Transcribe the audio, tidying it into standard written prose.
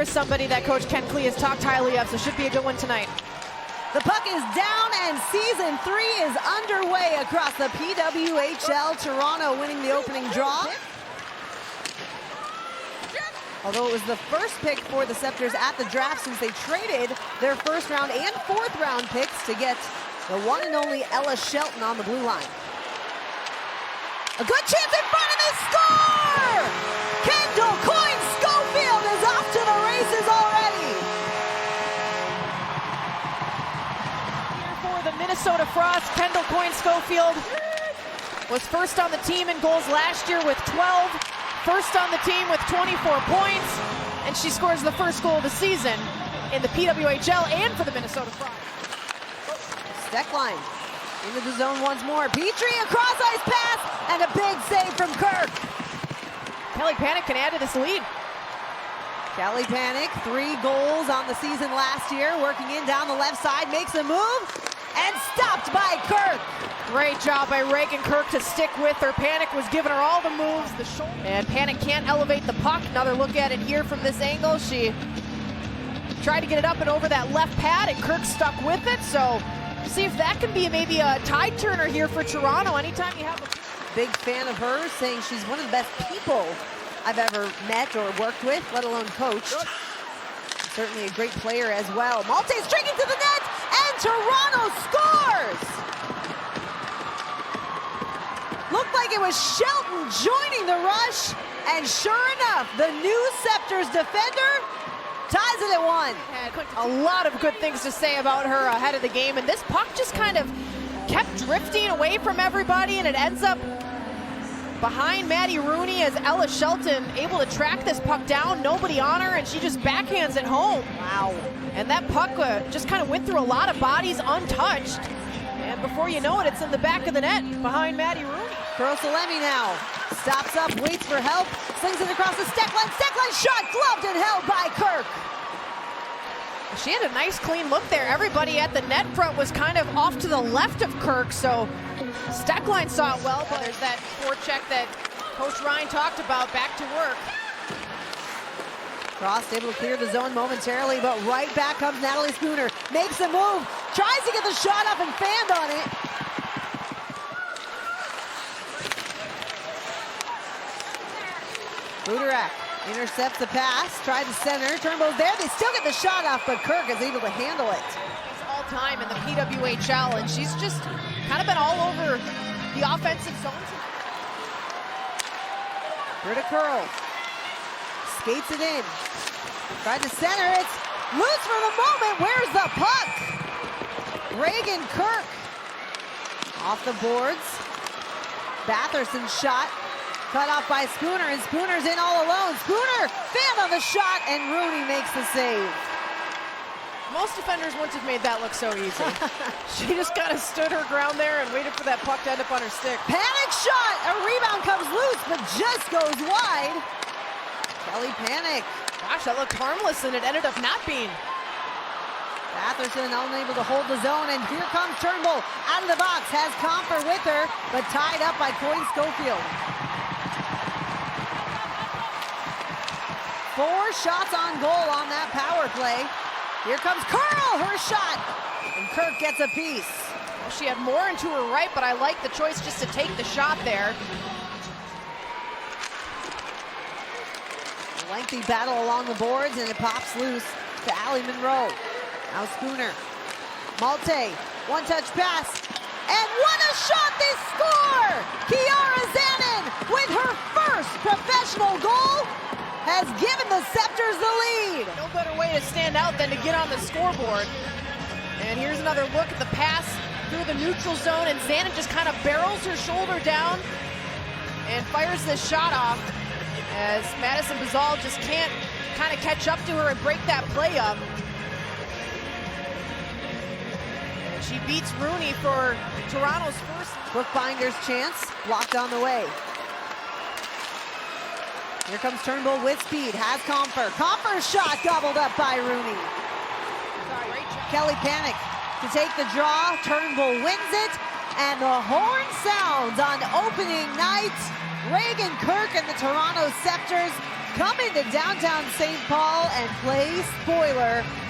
is somebody that Coach Ken Klee has talked highly of, so should be a good one tonight. The puck is down and season 3 is underway across the PWHL. Toronto winning the opening draw. Although it was the first pick for the Sceptres at the draft since they traded their first round and fourth round picks to get the one and only Ella Shelton on the blue line. A good chance in front and they score! Kendall Coyne-Schofield is off to the races already. Here for the Minnesota Frost, Kendall Coyne-Schofield was first on the team in goals last year with 12. First on the team with 24 points, and she scores the first goal of the season in the PWHL and for the Minnesota Frost. Steckline into the zone once more. Petrie, a cross-ice pass, and a big save from Kirk. Kelly Panic can add to this lead. Kelly Panic, 3 goals on the season last year, working in down the left side, makes a move, and stopped by Kirk. Great job by Reagan Kirk to stick with her. Panic was giving her all the moves. And Panic can't elevate the puck. Another look at it here from this angle. She tried to get it up and over that left pad, and Kirk stuck with it. So see if that can be maybe a tide turner here for Toronto. Anytime you have a big fan of hers, saying she's one of the best people I've ever met or worked with, let alone coached. Certainly a great player as well. Malte streaking to the net, and Toronto scores! Looked like it was Shelton joining the rush, and sure enough, the new Sceptres defender ties it at 1. Had a lot of good things to say about her ahead of the game, and this puck just kind of kept drifting away from everybody, and it ends up behind Maddie Rooney as Ella Shelton able to track this puck down, nobody on her, and she just backhands it home. Wow. And that puck just kind of went through a lot of bodies untouched. And before you know it, it's in the back of the net behind Maddie Rooney. Kursalemi now stops up, waits for help, slings it across the Steckline. Steckline shot, gloved and held by Kirk. She had a nice clean look there. Everybody at the net front was kind of off to the left of Kirk, so Steckline saw it well, but there's that forecheck that Coach Ryan talked about, back to work. Frost able to clear the zone momentarily, but right back comes Natalie Spooner. Makes a move, tries to get the shot up and fanned on it. Buderak intercepts the pass, tried to center, Turnbull's there, they still get the shot off, but Kirk is able to handle it. All time in the PWHL, and she's just kind of been all over the offensive zone. Britta Curl skates it in, tried to center, it's loose for the moment, where's the puck? Reagan Kirk off the boards, Batherson shot, cut off by Spooner, and Spooner's in all alone. Spooner fanned on the shot, and Rooney makes the save. Most defenders wouldn't have made that look so easy. She just kind of stood her ground there and waited for that puck to end up on her stick. Panic shot! A rebound comes loose, but just goes wide. Kelly Panic. Gosh, that looked harmless, and it ended up not being. Batherson unable to hold the zone, and here comes Turnbull out of the box. Has Comfer with her, but tied up by Coyne-Schofield. 4 shots on goal on that power play. Here comes Curl, her shot, and Kirk gets a piece. Well, she had more into her right, but I like the choice just to take the shot there. A lengthy battle along the boards, and it pops loose to Allie Monroe. Now Spooner. Malte, one-touch pass, and what a shot, they score! Kiara Zanin with her first professional goal has given the Sceptres the lead. No better way to stand out than to get on the scoreboard. And here's another look at the pass through the neutral zone, and Zanin just kind of barrels her shoulder down and fires this shot off as Madison Bazal just can't kind of catch up to her and break that play up. And she beats Rooney for Toronto's first. Bookbinder's chance, blocked on the way. Here comes Turnbull with speed, has Comfer. Comfer's shot gobbled up by Rooney. Kelly Panic to take the draw. Turnbull wins it, and the horn sounds on opening night. Reagan Kirk and the Toronto Sceptres coming to downtown St. Paul and play spoiler.